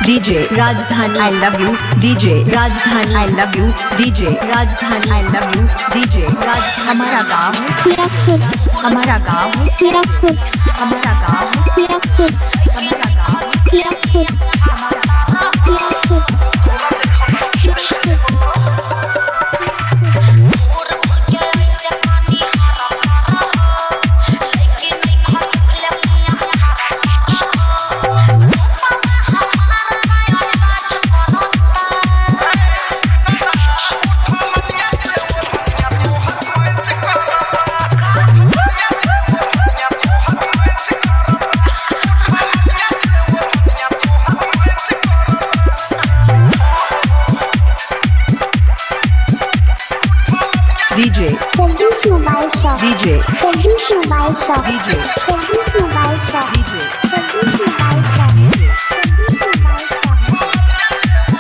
DJ राजधानी I love you DJ राजधानी I love you DJ राजधानी I love you DJ राजधानी हमारा गाँव सिरापुर हमारा गाँव सिरापुर हमारा गाँव सिरापुर हमारा गाँव सिरापुर हमारा गाँव सिरापुर DJ Jagdish mobile shop DJ Jagdish mobile shop DJ Jagdish mobile shop DJ Jagdish mobile shop DJ Jagdish mobile shop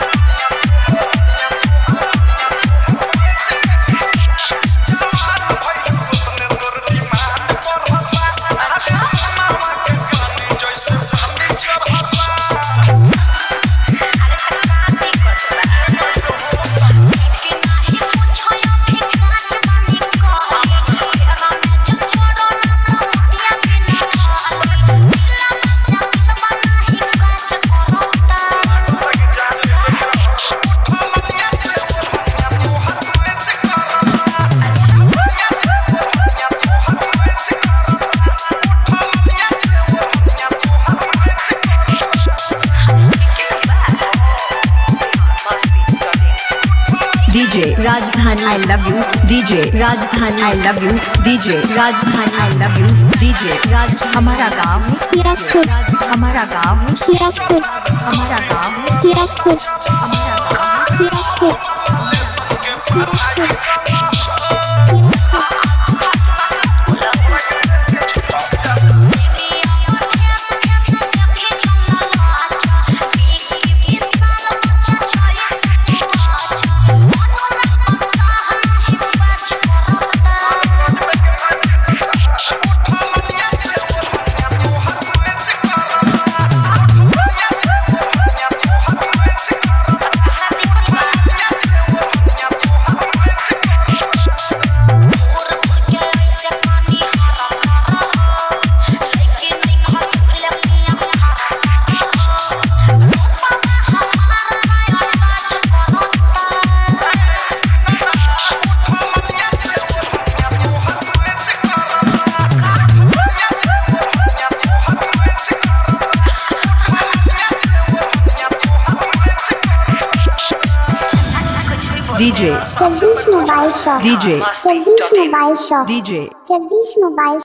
DJ राजधानी I love you DJ राजधानी I love you DJ राजधानी I love you DJ राज हमारा गाँव सिरापुर हमारा गाँव सिरापुर हमारा गाँव सिरापुर हमारा गाँव सिरापुर DJ Jagdish mobile shop DJ Jagdish mobile shop DJ Jagdish mobile